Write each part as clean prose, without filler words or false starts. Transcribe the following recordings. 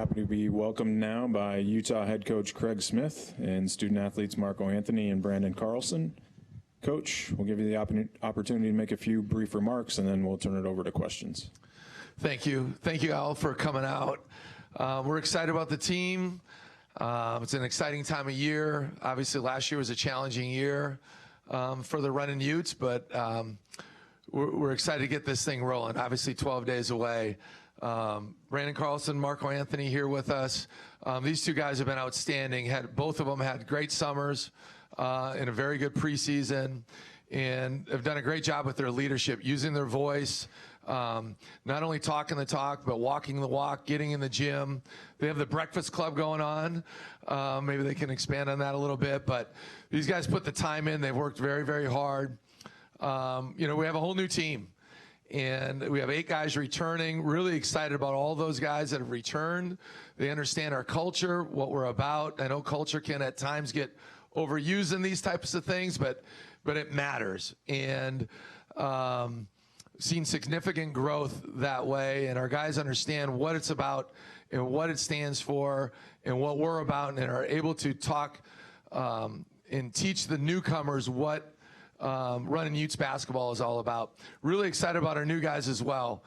happy to be welcomed now by Utah head coach Craig Smith and student athletes Marco Anthony and Branden Carlson. Coach, we'll give you the opportunity to make a few brief remarks, and then we'll turn it over to questions. Thank you. Thank you, Al, for coming out. We're excited about the team. It's an exciting time of year. Obviously, last year was a challenging year for the Runnin' Utes, but we're excited to get this thing rolling. Obviously, 12 days away. Branden Carlson, Marco Anthony here with us. These two guys have been outstanding. Both of them had great summers and a very good preseason, and have done a great job with their leadership, using their voice, not only talking the talk, but walking the walk, getting in the gym. They have the breakfast club going on. Maybe they can expand on that a little bit, but these guys put the time in. They've worked very, very hard. You know, we have a whole new team, and we have 8 guys returning. Really excited about all those guys that have returned. They understand our culture, what we're about. I know culture can at times get overused in these types of things, but it matters. And seen significant growth that way, and our guys understand what it's about and what it stands for and what we're about, and are able to talk and teach the newcomers what Runnin' Utes basketball is all about. Really excited about our new guys as well.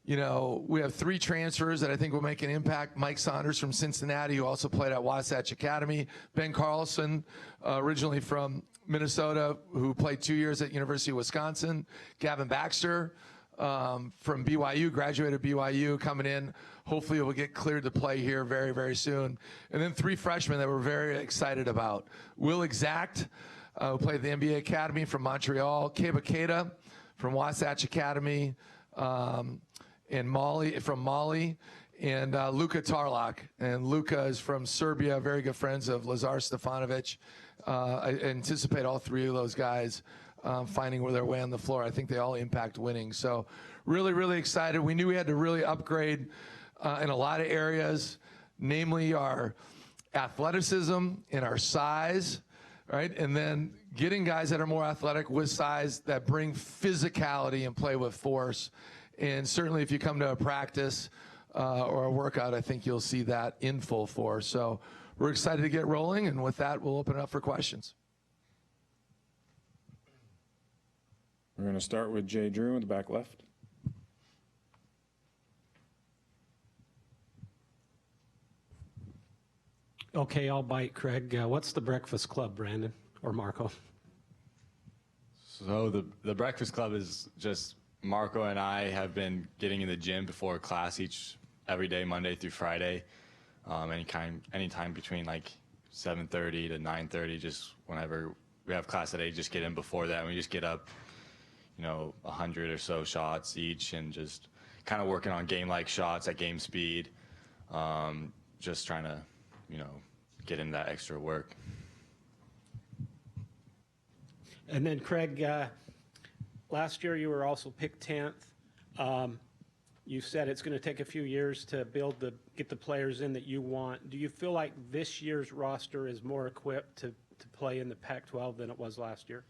You know, we have 3 transfers that I think will make an impact. Mike Saunders from Cincinnati, who also played at Wasatch Academy. Ben Carlson, originally from Minnesota, who played 2 years at University of Wisconsin. Gavin Baxter from BYU, graduated BYU, coming in. Hopefully will get cleared to play here very, very soon. And then 3 freshmen that we're very excited about. Will Exact, who played the NBA Academy from Montreal. Keba Keita from Wasatch Academy. And Mali from Mali, and Luka Tarlak. And Luka is from Serbia, very good friends of Lazar Stefanovic. I anticipate all 3 of those guys finding their way on the floor. I think they all impact winning. So really, really excited. We knew we had to really upgrade in a lot of areas, namely our athleticism and our size, right? And then getting guys that are more athletic with size that bring physicality and play with force. And certainly if you come to a practice or a workout, I think you'll see that in full force. So we're excited to get rolling, and with that, we'll open it up for questions. We're going to start with Jay Drew in the back left. Okay, I'll bite, Craig. What's the Breakfast Club, Branden or Marco? So the Breakfast Club is just Marco and I have been getting in the gym before class every day, Monday through Friday, anytime between like 7:30 to 9:30, just whenever we have class at 8, just get in before that, and we just get up, you know, 100 or so shots each, and just kind of working on game-like shots at game speed, just trying to, you know, get in that extra work. And then Craig, last year you were also picked 10th. You said it's going to take a few years to get the players in that you want. Do you feel like this year's roster is more equipped to play in the Pac-12 than it was last year?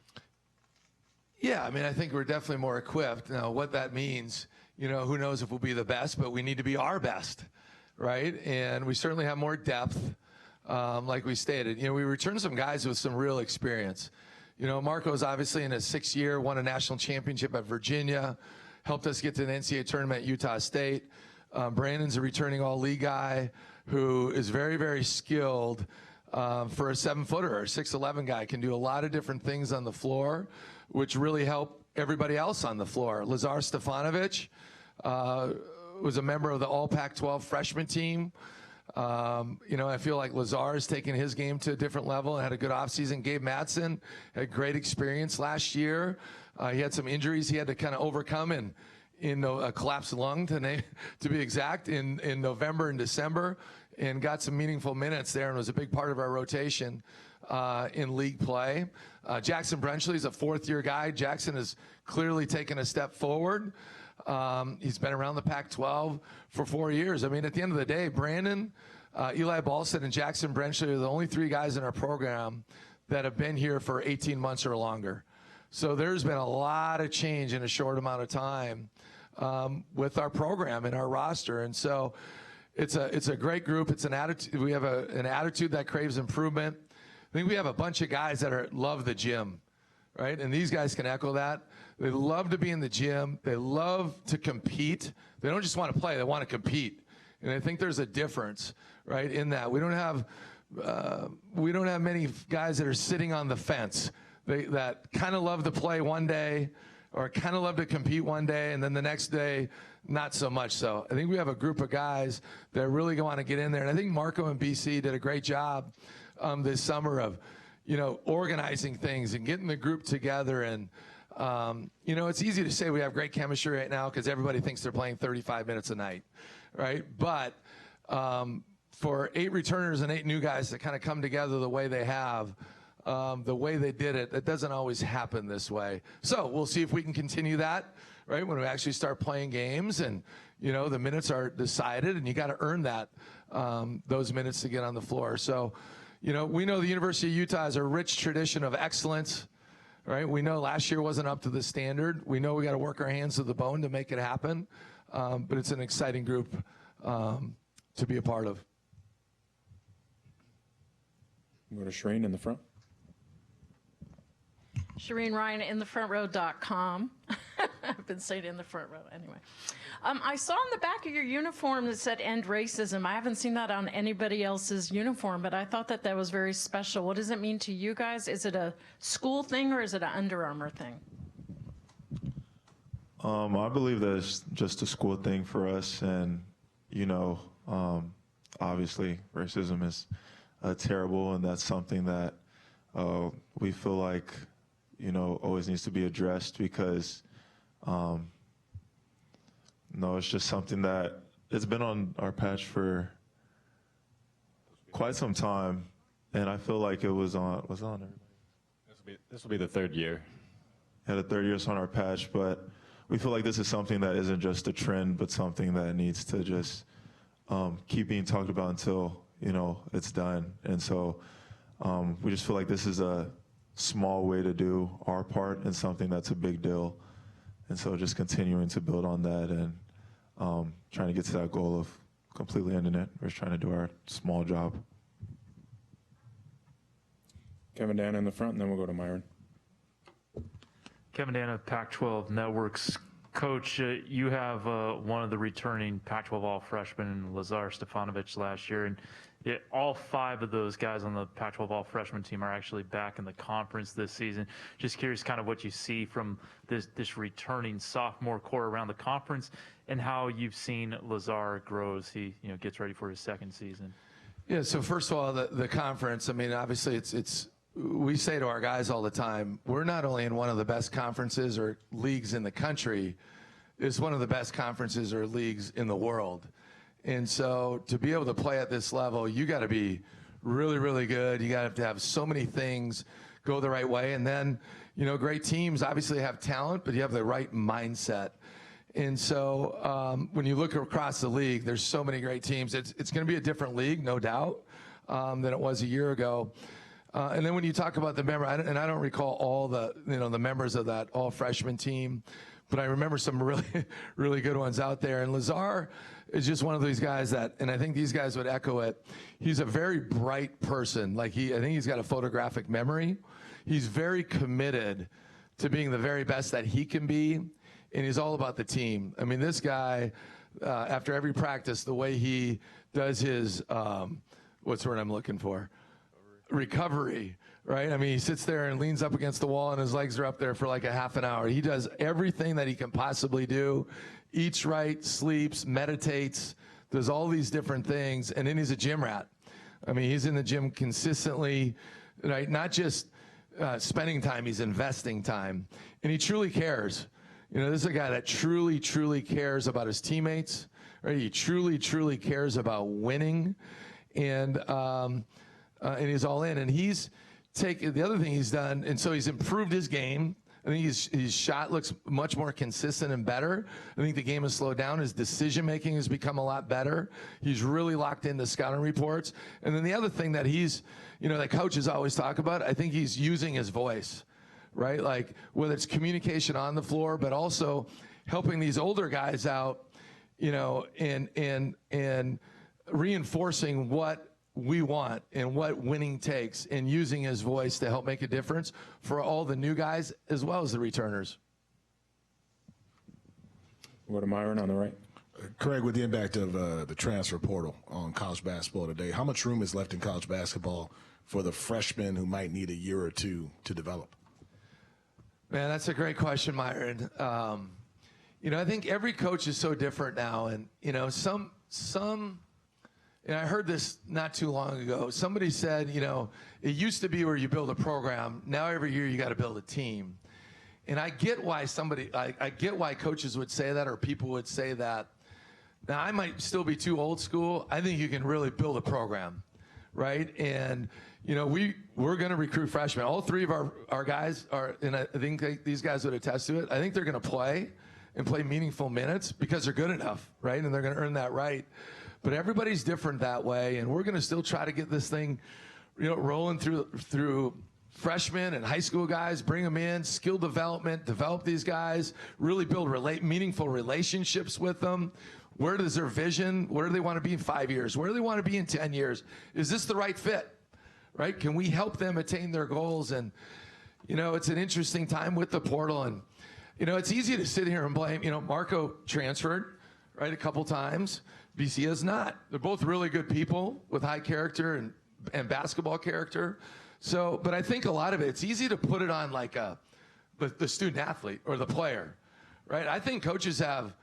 Yeah, I mean, I think we're definitely more equipped. Now, what that means, you know, who knows if we'll be the best, but we need to be our best, right? And we certainly have more depth, like we stated. You know, we returned some guys with some real experience. You know, Marco's obviously in his 6th year, won a national championship at Virginia, helped us get to the NCAA tournament at Utah State. Branden's a returning all-league guy who is very, very skilled for a 7-footer or 6'11" guy. Can do a lot of different things on the floor, which really help everybody else on the floor. Lazar Stefanovic was a member of the all Pac-12 freshman team. You know, I feel like Lazar has taken his game to a different level and had a good offseason. Gabe Madsen had great experience last year. He had some injuries he had to kind of overcome in a collapsed lung, to be exact, in November and December, and got some meaningful minutes there and was a big part of our rotation in league play. Jackson Brenchley is a 4th-year guy. Jackson has clearly taken a step forward. He's been around the Pac-12 for 4 years. I mean, at the end of the day, Branden, Eli Balston, and Jackson Brenchley are the only 3 guys in our program that have been here for 18 months or longer. So there's been a lot of change in a short amount of time with our program and our roster. And so, it's a great group. It's an attitude. We have an attitude that craves improvement. I think we have a bunch of guys that love the gym, right? And these guys can echo that. They love to be in the gym. They love to compete. They don't just want to play. They want to compete. And I think there's a difference, right, in that. We don't have many guys that are sitting on the fence that kind of love to play one day or kind of love to compete one day, and then the next day, not so much so. I think we have a group of guys that really want to get in there. And I think Marco and BC did a great job this summer of, organizing things and getting the group together. And, it's easy to say we have great chemistry right now because everybody thinks they're playing 35 minutes a night, right? But for 8 returners and 8 new guys to kind of come together the way they have, the way they did it, it doesn't always happen this way. So we'll see if we can continue that, right, when we actually start playing games and, the minutes are decided, and you got to earn that, those minutes to get on the floor. So, we know the University of Utah has a rich tradition of excellence, right? We know last year wasn't up to the standard. We know we got to work our hands to the bone to make it happen, but it's an exciting group to be a part of. Go to Shereen in the front. Shereen Ryan, inthefrontrow.com. I've been saying in the front row anyway. I saw on the back of your uniform that said end racism. I haven't seen that on anybody else's uniform, but I thought that was very special. What does it mean to you guys? Is it a school thing or is it an Under Armour thing? I believe that it's just a school thing for us. And, obviously racism is terrible, and that's something that we feel like, always needs to be addressed because, it's just something that it's been on our patch for quite some time, and I feel like it was on everybody. This will be the 3rd year. Yeah, the 3rd year is on our patch, but we feel like this is something that isn't just a trend, but something that needs to just keep being talked about until, it's done. And so we just feel like this is a small way to do our part and something that's a big deal. And so just continuing to build on that and trying to get to that goal of completely ending it. We're just trying to do our small job. Kevin Dan in the front, and then we'll go to Myron. Kevin Dan of Pac-12 Networks. Coach, you have one of the returning Pac-12 All-Freshmen, Lazar Stefanovic, last year, and all 5 of those guys on the Pac-12 All-Freshman team are actually back in the conference this season. Just curious kind of what you see from this returning sophomore core around the conference and how you've seen Lazar grow as he gets ready for his 2nd season. Yeah, so first of all, the conference, I mean, obviously we say to our guys all the time, we're not only in one of the best conferences or leagues in the country, it's one of the best conferences or leagues in the world. And so to be able to play at this level, you got to be really, really good. You got to have so many things go the right way. And then, great teams obviously have talent, but you have the right mindset. And so when you look across the league, there's so many great teams. It's going to be a different league, no doubt, than it was a year ago. And then when you talk about the member, and I don't recall all the the members of that all-freshman team, but I remember some really, really good ones out there. And Lazar is just one of these guys that, and I think these guys would echo it, he's a very bright person. Like I think he's got a photographic memory. He's very committed to being the very best that he can be, and he's all about the team. I mean, this guy, after every practice, the way he does his, what's the word I'm looking for? Recovery, right? I mean, he sits there and leans up against the wall and his legs are up there for like a half an hour. He does everything that he can possibly do, eats right, sleeps, meditates, does all these different things, and then he's a gym rat. I mean, he's in the gym consistently, right? Not just spending time, he's investing time, and he truly cares. This is a guy that truly, truly cares about his teammates, right? He truly, truly cares about winning, and he's all in. And he's taken the other thing he's done, and so he's improved his game. I think his shot looks much more consistent and better. I think the game has slowed down. His decision-making has become a lot better. He's really locked into scouting reports. And then the other thing that that coaches always talk about, I think he's using his voice, right? Like whether it's communication on the floor, but also helping these older guys out, and reinforcing what we want and what winning takes, and using his voice to help make a difference for all the new guys as well as the returners. Go to Myron on the right. Craig, with the impact of the transfer portal on college basketball today, how much room is left in college basketball for the freshmen who might need a year or two to develop? Man, that's a great question, Myron. I think every coach is so different now, and some. And I heard this not too long ago. Somebody said, it used to be where you build a program. Now every year you got to build a team. And I get why I get why coaches would say that, or people would say that. Now, I might still be too old school. I think you can really build a program, right? And, we're going to recruit freshmen. All three of our guys are, and I think these guys would attest to it, I think they're going to play and play meaningful minutes because they're good enough, right? And they're going to earn that right. But everybody's different that way, and we're going to still try to get this thing, rolling through freshmen and high school guys, bring them in, skill development, develop these guys, really build meaningful relationships with them. Where is their vision? Where do they want to be in 5 years? Where do they want to be in 10 years? Is this the right fit, right? Can we help them attain their goals? And, it's an interesting time with the portal. And, it's easy to sit here and blame, Marco transferred, right, a couple times. BC has not. They're both really good people with high character and basketball character. So, but I think a lot of it's easy to put it on like the student athlete or the player, right? I think coaches have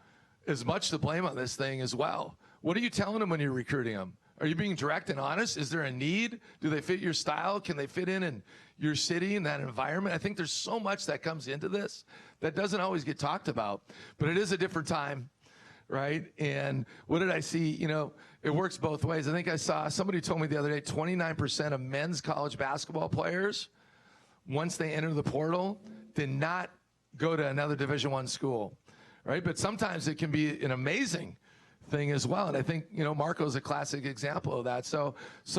as much to blame on this thing as well. What are you telling them when you're recruiting them? Are you being direct and honest? Is there a need? Do they fit your style? Can they fit in your city and that environment? I think there's so much that comes into this that doesn't always get talked about, but it is a different time, right? And what did I see? It works both ways. I think I saw somebody told me the other day, 29% of men's college basketball players, once they enter the portal, did not go to another Division I school, right? But sometimes it can be an amazing thing as well. And I think, Marco's a classic example of that. So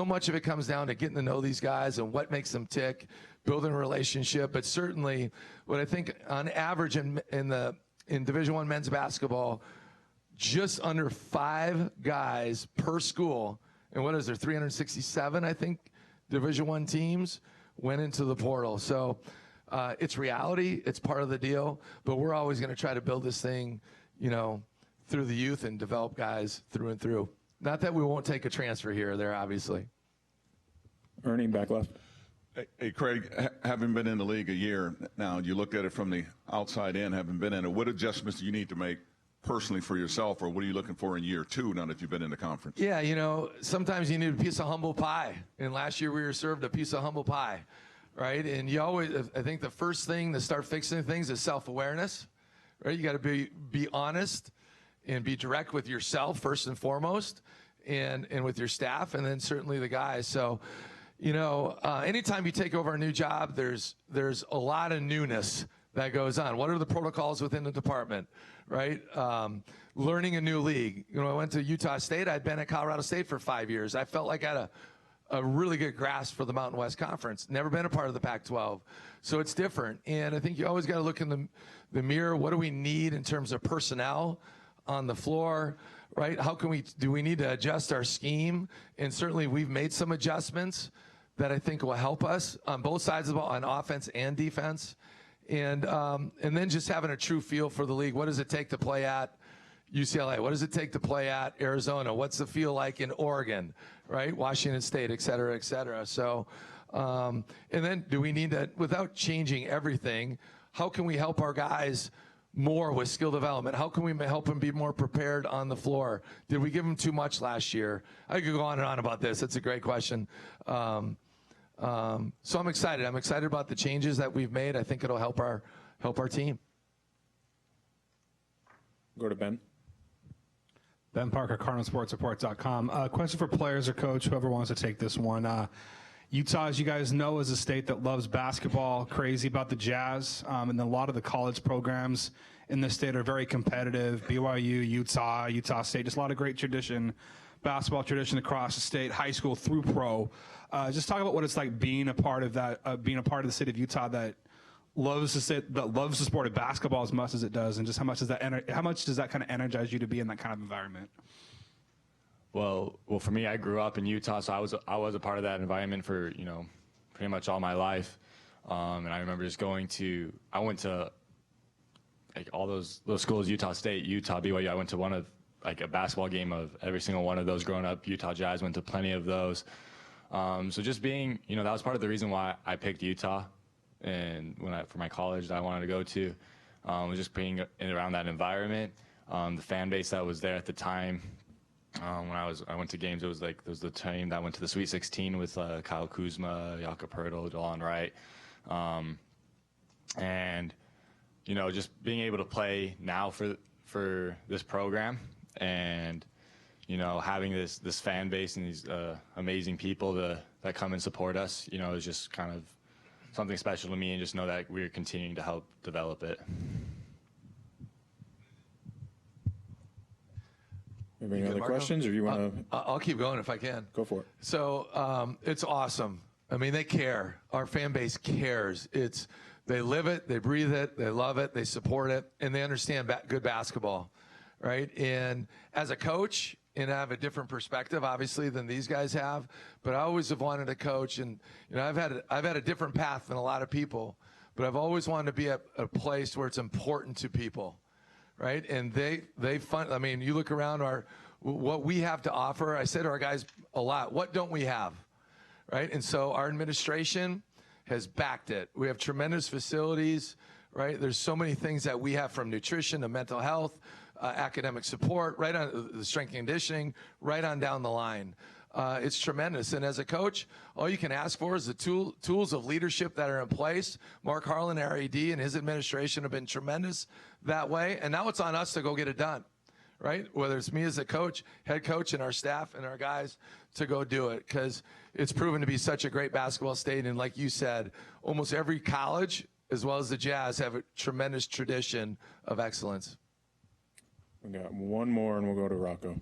much of it comes down to getting to know these guys and what makes them tick, building a relationship. But certainly what I think on average in Division I men's basketball, just under 5 guys per school, and what is there, 367, I think, Division I teams went into the portal. So it's reality, it's part of the deal, but we're always going to try to build this thing, through the youth and develop guys through and through. Not that we won't take a transfer here or there, obviously. Ernie, back left. Hey, Craig, having been in the league a year now, you look at it from the outside in, having been in it, what adjustments do you need to make personally for yourself, or what are you looking for in year 2 now that you've been in the conference? Yeah, sometimes you need a piece of humble pie. And last year we were served a piece of humble pie, right? And you always, I think the first thing to start fixing things is self-awareness, right? You got to be honest and be direct with yourself first and foremost, and with your staff, and then certainly the guys. So, anytime you take over a new job, there's a lot of newness that goes on. What are the protocols within the department, right? Learning a new league. I went to Utah State. I'd been at Colorado State for 5 years. I felt like I had a really good grasp for the Mountain West Conference. Never been a part of the Pac-12. So it's different. And I think you always got to look in the mirror. What do we need in terms of personnel on the floor, right? Do we need to adjust our scheme? And certainly we've made some adjustments that I think will help us on both sides of the ball, on offense and defense. And then just having a true feel for the league. What does it take to play at UCLA? What does it take to play at Arizona? What's the feel like in Oregon, right? Washington State, et cetera, et cetera. So, and then do we need to, without changing everything, how can we help our guys more with skill development? How can we help them be more prepared on the floor? Did we give them too much last year? I could go on and on about this. That's a great question. So I'm excited. I'm excited about the changes that we've made. I think it'll help our team. Go to Ben. Ben Parker, CardinalSportsReport.com. Question for players or coach, whoever wants to take this one. Utah, as you guys know, is a state that loves basketball, crazy about the Jazz, and a lot of the college programs in the state are very competitive. BYU, Utah State, just a lot of great basketball tradition across the state, high school through pro. Just talk about what it's like being a part of that, being a part of the state of Utah that loves the sport of basketball as much as it does, and just how much does that kind of energize you to be in that kind of environment? Well, for me, I grew up in Utah, so I was a part of that environment for, you know, pretty much all my life. And I remember just I went to like all those schools, Utah State, Utah, BYU. I went to one of like a basketball game of every single one of those growing up. Utah Jazz, went to plenty of those. So just being, you know, that was part of the reason why I picked Utah, and for my college that I wanted to go to, was just being around that environment, the fan base that was there at the time. When I went to games, there was the team that went to the Sweet 16 with Kyle Kuzma, Jakob Poeltl, Delon Wright, and you know, just being able to play now for this program, and you know, having this fan base and these amazing people that come and support us, you know, is just kind of something special to me, and just know that we're continuing to help develop it. Any other questions, or you want to? I'll keep going if I can. Go for it. So it's awesome. I mean, they care. Our fan base cares. They live it, they breathe it, they love it, they support it, and they understand good basketball, right? And as a coach, and I have a different perspective, obviously, than these guys have, but I always have wanted to coach, and you know, I've had a different path than a lot of people, but I've always wanted to be at a place where it's important to people. Right, and I mean, you look around what we have to offer. I say to our guys a lot, what don't we have, right? And so our administration has backed it. We have tremendous facilities, right? There's so many things that we have, from nutrition to mental health, academic support, right on the strength and conditioning, right on down the line. It's tremendous. And as a coach, all you can ask for is the tools of leadership that are in place. Mark Harlan, our AD, and his administration have been tremendous that way. And now it's on us to go get it done, right? Whether it's me as a coach, head coach, and our staff and our guys to go do it, because it's proven to be such a great basketball state. And like you said, almost every college, as well as the Jazz, have a tremendous tradition of excellence. We got one more, and we'll go to Rocco.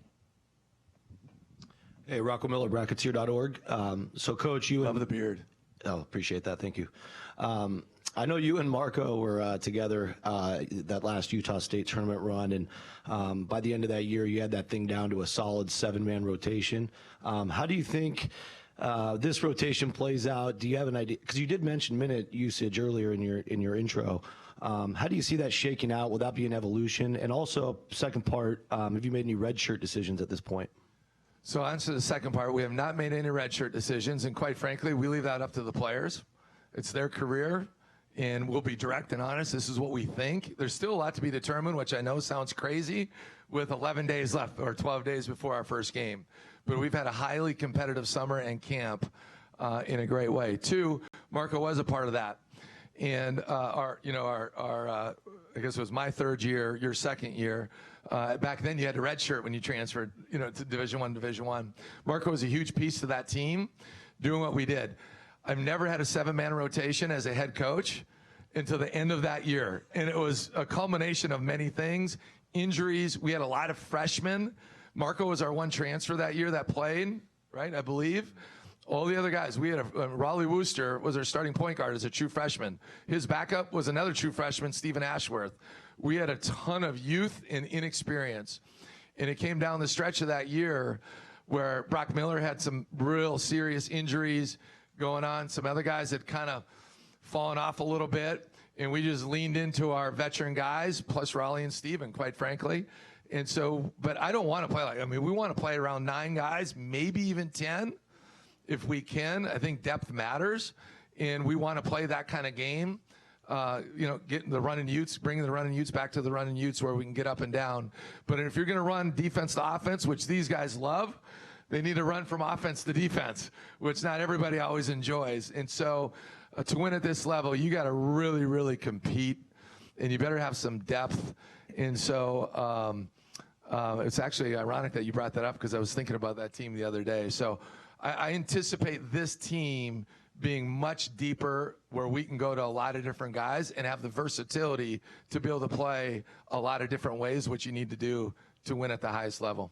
Hey, Rocco Miller, Bracketeer.org. So, Coach, you Love the beard. Oh, appreciate that. Thank you. I know you and Marco were together that last Utah State tournament run, and by the end of that year, you had that thing down to a solid 7-man rotation. How do you think this rotation plays out? Do you have an idea? Because you did mention minute usage earlier in your intro. How do you see that shaking out? Will that be an evolution? And also, second part, have you made any redshirt decisions at this point? So I'll answer the second part. We have not made any redshirt decisions, and quite frankly, we leave that up to the players. It's their career, and we'll be direct and honest. This is what we think. There's still a lot to be determined, which I know sounds crazy, with 11 days left, or 12 days before our first game. But we've had a highly competitive summer and camp in a great way. 2, Marco was a part of that. And I guess it was my third year, your second year. Back then, you had a red shirt when you transferred, you know, to Division I. Marco was a huge piece to that team, doing what we did. I've never had a 7-man rotation as a head coach until the end of that year, and it was a culmination of many things. Injuries. We had a lot of freshmen. Marco was our one transfer that year that played, right? I believe. All the other guys, we had Raleigh Wooster was our starting point guard as a true freshman. His backup was another true freshman, Stephen Ashworth. We had a ton of youth and inexperience. And it came down the stretch of that year where Brock Miller had some real serious injuries going on. Some other guys had kind of fallen off a little bit. And we just leaned into our veteran guys, plus Raleigh and Stephen, quite frankly. And so, but I don't want to play we want to play around 9 guys, maybe even 10. If we can. I think depth matters, and we want to play that kind of game. Getting the running Utes, bringing the running Utes back to the running Utes where we can get up and down. But if you're going to run defense to offense, which these guys love, they need to run from offense to defense, which not everybody always enjoys. And so to win at this level, you got to really, really compete, and you better have some depth. And so it's actually ironic that you brought that up, because I was thinking about that team the other day. So I anticipate this team being much deeper, where we can go to a lot of different guys and have the versatility to be able to play a lot of different ways, which you need to do to win at the highest level.